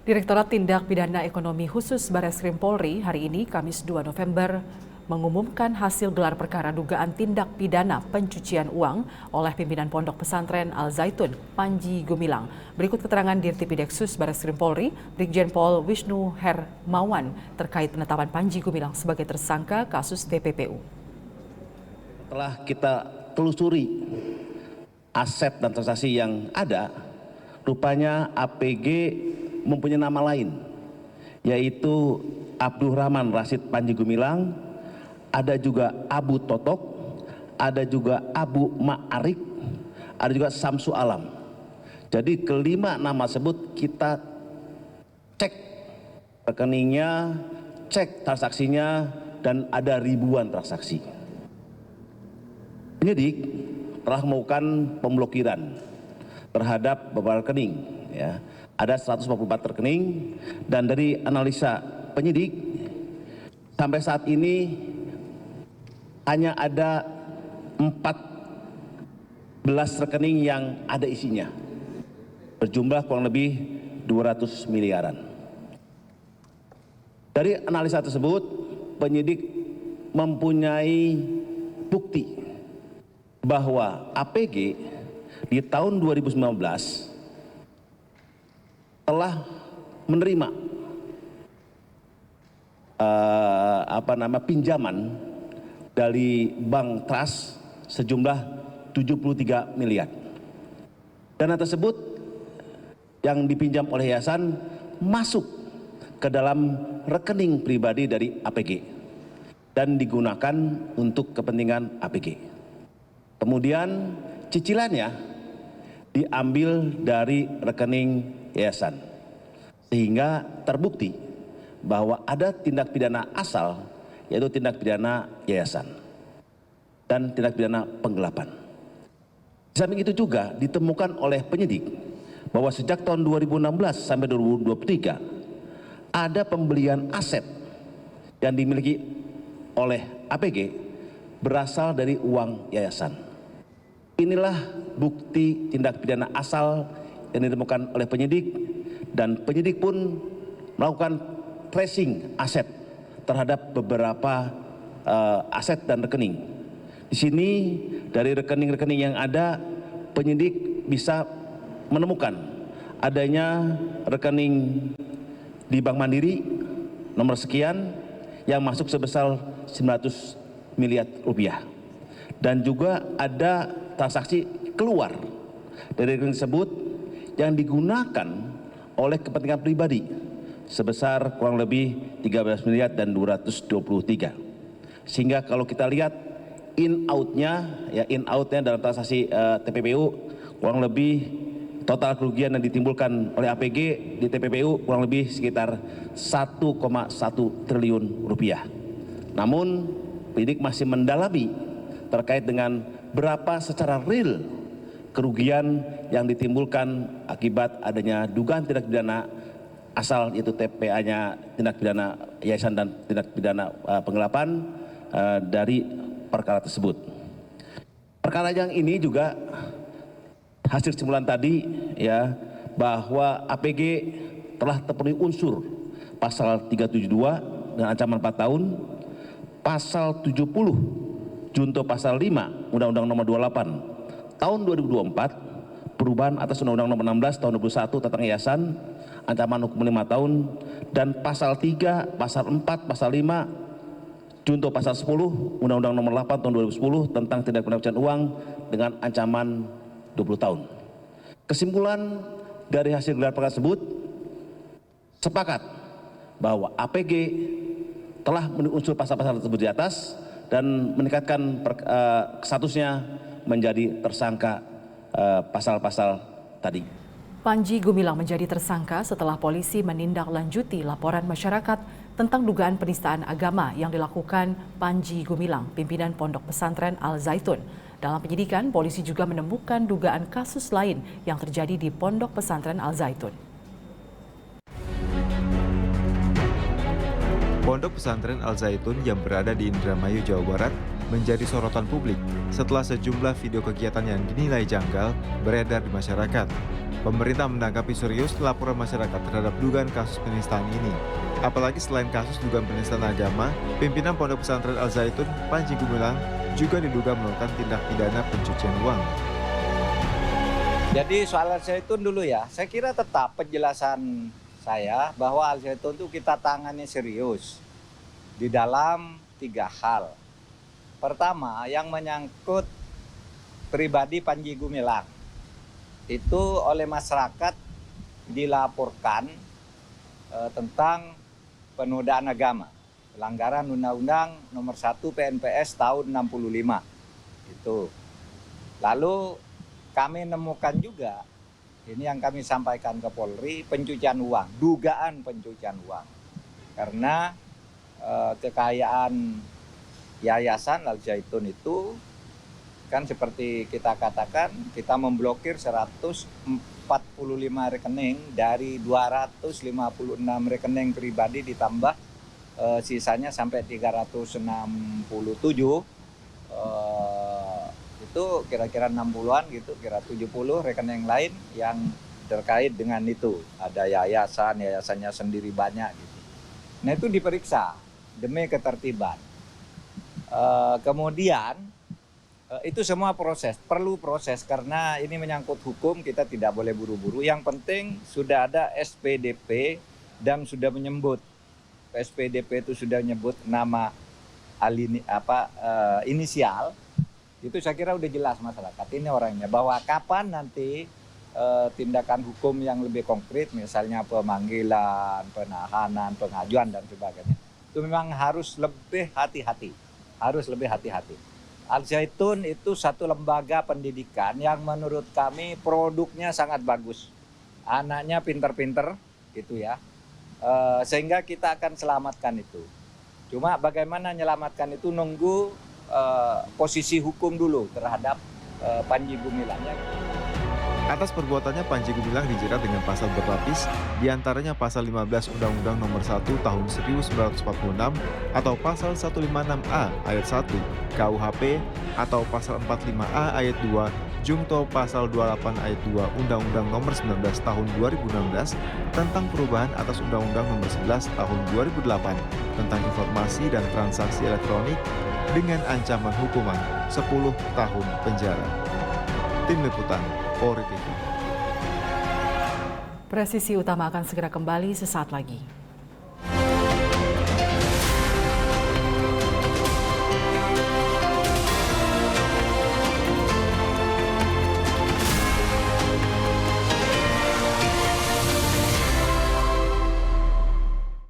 Direktorat Tindak Pidana Ekonomi Khusus Barreskrim Polri hari ini, Kamis 2 November, mengumumkan hasil gelar perkara dugaan tindak pidana pencucian uang oleh pimpinan Pondok Pesantren Al Zaitun, Panji Gumilang. Berikut keterangan Dirtipideksus Barreskrim Polri, Brigjen Pol Wisnu Hermawan, terkait penetapan Panji Gumilang sebagai tersangka kasus TPPU. Setelah kita telusuri aset dan transaksi yang ada, rupanya APG mempunyai nama lain, yaitu Abdurrahman Rasid Panji Gumilang, ada juga Abu Totok, ada juga Abu Ma'arik, ada juga Samsu Alam. Jadi kelima nama tersebut kita cek rekeningnya, cek transaksinya, dan ada ribuan transaksi. Penyidik telah melakukan pemblokiran terhadap beberapa rekening, ya. Ada 144 rekening, dan dari analisa penyidik sampai saat ini hanya ada 14 rekening yang ada isinya, berjumlah kurang lebih 200 miliaran. Dari analisa tersebut, penyidik mempunyai bukti bahwa APG di tahun 2019 telah menerima pinjaman dari Bank Trust sejumlah 73 miliar. Dana tersebut yang dipinjam oleh yayasan masuk ke dalam rekening pribadi dari APG dan digunakan untuk kepentingan APG. Kemudian cicilannya diambil dari rekening yayasan, sehingga terbukti bahwa ada tindak pidana asal, yaitu tindak pidana yayasan dan tindak pidana penggelapan. Di samping itu juga ditemukan oleh penyidik bahwa sejak tahun 2016 sampai 2023 ada pembelian aset yang dimiliki oleh APG berasal dari uang yayasan. Inilah bukti tindak pidana asal yang ditemukan oleh penyidik, dan penyidik pun melakukan tracing aset terhadap beberapa aset dan rekening. Di sini dari rekening-rekening yang ada, penyidik bisa menemukan adanya rekening di Bank Mandiri nomor sekian yang masuk sebesar 900 miliar rupiah, dan juga ada transaksi keluar dari rekening tersebut yang digunakan oleh kepentingan pribadi sebesar kurang lebih 13 miliar dan 223. Sehingga kalau kita lihat in-out-nya dalam transaksi TPPU kurang lebih total kerugian yang ditimbulkan oleh APG di TPPU kurang lebih sekitar 1,1 triliun rupiah. Namun penyidik masih mendalami terkait dengan berapa secara real kerugian yang ditimbulkan akibat adanya dugaan tindak pidana asal, yaitu TPA-nya tindak pidana yayasan dan tindak pidana penggelapan dari perkara tersebut. Perkara yang ini juga hasil kesimpulan tadi, ya, bahwa APG telah terpenuhi unsur pasal 372 dengan ancaman 4 tahun, pasal 70 junto pasal 5 Undang-Undang Nomor 28 Tahun 2024 perubahan atas Undang-Undang Nomor 16 Tahun 2021 tentang yayasan, ancaman hukum 5 tahun, dan pasal 3, pasal 4, pasal 5 junto pasal 10 Undang-Undang Nomor 8 Tahun 2010 tentang tindak pidana pencucian uang dengan ancaman 20 tahun. Kesimpulan dari hasil gelar perkara tersebut sepakat bahwa APG telah memenuhi unsur pasal-pasal tersebut di atas dan meningkatkan statusnya menjadi tersangka pasal-pasal tadi. Panji Gumilang menjadi tersangka setelah polisi menindaklanjuti laporan masyarakat tentang dugaan penistaan agama yang dilakukan Panji Gumilang, pimpinan Pondok Pesantren Al Zaitun. Dalam penyidikan, polisi juga menemukan dugaan kasus lain yang terjadi di Pondok Pesantren Al Zaitun. Pondok Pesantren Al Zaitun yang berada di Indramayu, Jawa Barat menjadi sorotan publik setelah sejumlah video kegiatan yang dinilai janggal beredar di masyarakat. Pemerintah menanggapi serius laporan masyarakat terhadap dugaan kasus penistaan ini. Apalagi selain kasus dugaan penistaan agama, pimpinan Pondok Pesantren Al Zaitun, Panji Gumilang, juga diduga melakukan tindak pidana pencucian uang. Jadi soal Al Zaitun dulu ya, saya kira tetap penjelasan saya bahwa Al Zaitun itu kita tangani serius di dalam 3 hal. Pertama, yang menyangkut pribadi Panji Gumilang. Itu oleh masyarakat dilaporkan tentang penodaan agama, pelanggaran Undang-Undang Nomor 1 PNPS tahun 65. Itu. Lalu kami nemukan juga, ini yang kami sampaikan ke Polri, pencucian uang, dugaan pencucian uang. Karena kekayaan Yayasan Al Zaitun itu kan seperti kita katakan, kita memblokir 145 rekening dari 256 rekening pribadi ditambah sisanya sampai 367. Itu kira-kira 60-an gitu, kira 70 rekening lain yang terkait dengan itu. Ada yayasannya sendiri banyak gitu. Nah itu diperiksa demi ketertiban. Kemudian itu semua perlu proses karena ini menyangkut hukum, kita tidak boleh buru-buru. Yang penting sudah ada SPDP dan sudah menyebut SPDP itu sudah menyebut nama inisial. Itu saya kira udah jelas masyarakat ini orangnya, bahwa kapan nanti tindakan hukum yang lebih konkret, misalnya pemanggilan, penahanan, pengajuan dan sebagainya, itu memang harus lebih hati-hati, Al Zaitun itu satu lembaga pendidikan yang menurut kami produknya sangat bagus. Anaknya pinter-pinter gitu ya. Sehingga kita akan selamatkan itu. Cuma bagaimana menyelamatkan itu nunggu posisi hukum dulu terhadap Panji Gumilang. Atas perbuatannya, Panji Gumilang dijerat dengan pasal berlapis, diantaranya pasal 15 Undang-Undang Nomor 1 Tahun 1946 atau pasal 156A ayat 1 KUHP atau pasal 45A ayat 2 Jungto pasal 28 ayat 2 Undang-Undang Nomor 19 Tahun 2016 tentang perubahan atas Undang-Undang Nomor 11 Tahun 2008 tentang informasi dan transaksi elektronik dengan ancaman hukuman 10 tahun penjara. Tim Liputan Polri TV. Presisi Utama akan segera kembali sesaat lagi.